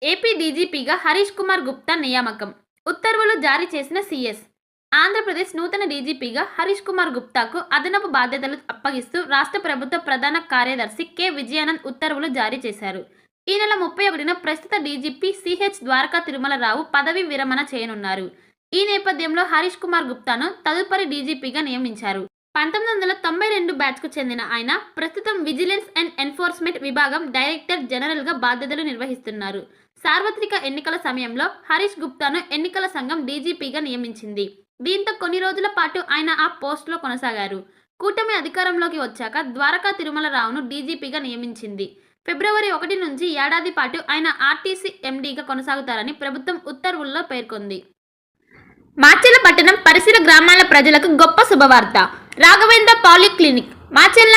AP డీజీపీగా Harish Kumar Gupta నియామకం. ఉత్తర్వులు జారీ చేసిన సీఎస్. ఆంధ్రప్రదేశ్ నూతన డీజీపీగా హరీష్ కుమార్ గుప్తాకు అదనపు బాధ్యతలు అప్పగిస్తూ రాష్ట్ర ప్రభుత్వ ప్రధాన కార్యదర్శి కె విజయానంద్ ఉత్తర్వులు జారీ చేశారు. ఈ నెల 31న ప్రస్తుత డీజీపీ సిహెచ్ ద్వారకా తిరుమలరావు పదవీ విరమణ చేయనున్నారు. ఈ నేపథ్యంలో హరీష్ కుమార్ గుప్తాను తదుపరి డీజీపీగా నియమించారు. 1992 బ్యాచ్కు చెందిన ఆయన ప్రస్తుతం విజిలెన్స్ అండ్ ఎన్ఫోర్స్మెంట్ విభాగం డైరెక్టర్ జనరల్గా బాధ్యతలు నిర్వహిస్తున్నారు. సార్వత్రిక ఎన్నికల సమయంలో హరీష్ గుప్తాను ఎన్నికల సంఘం డీజీపీగా నియమించింది. దీంతో కొన్ని రోజుల పాటు ఆయన ఆ పోస్టులో కొనసాగారు. కూటమి అధికారంలోకి వచ్చాక ద్వారకా తిరుమలరావును డీజీపీగా నియమించింది. ఫిబ్రవరి 1 నుంచి ఏడాది పాటు ఆయన ఆర్టీసీ ఎండీగా కొనసాగుతారని ప్రభుత్వం ఉత్తర్వుల్లో పేర్కొంది. మాచెల్ల పట్టణం పరిసర గ్రామాల ప్రజలకు గొప్ప శుభవార్త. రాఘవేంద్ర పాలిక్లినిక్ మాచెల్ల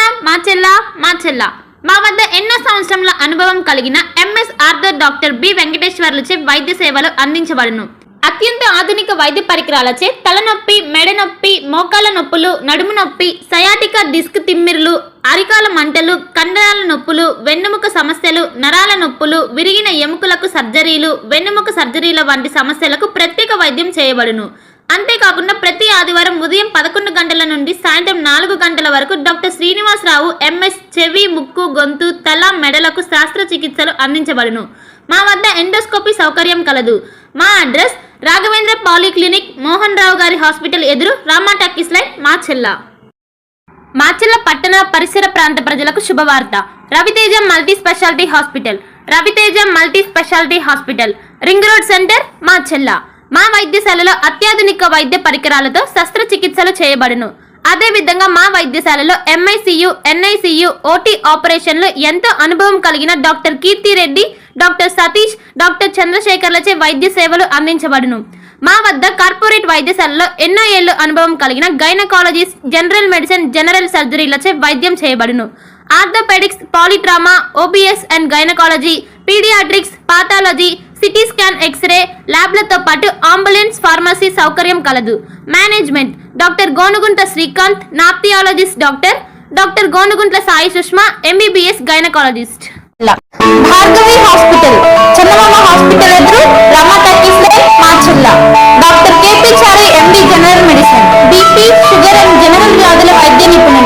మా వద్ద ఎన్నో సంవత్సరముల అనుభవం కలిగిన ఎంఎస్ ఆర్థర్ డాక్టర్ బి వెంకటేశ్వర్లచే వైద్య సేవలు అందించబడును. అత్యంత ఆధునిక వైద్య పరికరాలచే తలనొప్పి, మెడ నొప్పి, మోకాల నొప్పులు, నడుము నొప్పి, సయాటికా డిస్క్ తిమ్మిరులు, అరికాల మంటలు, కండరాల నొప్పులు, వెన్నెముక సమస్యలు, నరాల నొప్పులు, విరిగిన ఎముకలకు సర్జరీలు, వెన్నెముక సర్జరీల వంటి సమస్యలకు ప్రత్యేక వైద్యం చేయబడును. అంతేకాకుండా ప్రతి ఆదివారం ఉదయం 11 గంటల నుండి సాయంత్రం 4 గంటల వరకు డాక్టర్ శ్రీనివాసరావు ఎంఎస్ చెవి, ముక్కు, గొంతు, తల, మెడలకు శస్త్రచికిత్సలు అందించబడును. మా వద్ద ఎండోస్కోపీ సౌకర్యం కలదు. మా అడ్రస్ రాఘవేంద్ర పాలిక్లినిక్, మోహన్ రావు గారి హాస్పిటల్ ఎదురు, రామా టాకీస్ లైన్, మాచెల్ల పట్టణ పరిసర ప్రాంత ప్రజలకు శుభవార్త. Raviteja multi speciality hospital, ring road centre, Macherla. మా వైద్యశాలలో అత్యాధునిక వైద్య పరికరాలతో శస్త్రచికిత్సలు చేయబడును. అదేవిధంగా మా వైద్యశాలలో ఎంఐసియు, ఎన్ఐసియు, ఓటీ ఆపరేషన్లు ఎంతో అనుభవం కలిగిన doctor Keerthi Reddy, doctor Satish, doctor చంద్రశేఖర్లచే వైద్య సేవలు అందించబడును. మా వద్ద కార్పొరేట్ వైద్యశాలలో ఎన్నో ఏళ్లు అనుభవం కలిగిన గైనకాలజిస్ట్, జనరల్ మెడిసిన్, జనరల్ సర్జరీలచే వైద్యం చేయబడును. Orthopaedics, polytrauma, OBS and gynaecology, paediatrics, pathology, CT scan, X ray ల్యాబ్లతో పాటు అంబులెన్స్, ఫార్మసీ సౌకర్యం కలదు. Management doctor Gonugunta Srikanth, nephrologist doctor Gonuguntla Sai Sushma, MBBS gynaecologist. Bhargavi hospital, Chandamama hospital ఎదురు, Rama talkies line, Macherla. Doctor KP Chari, MD, general medicine, BP, sugar and general వ్యాధుల వైద్య నిపుణులు.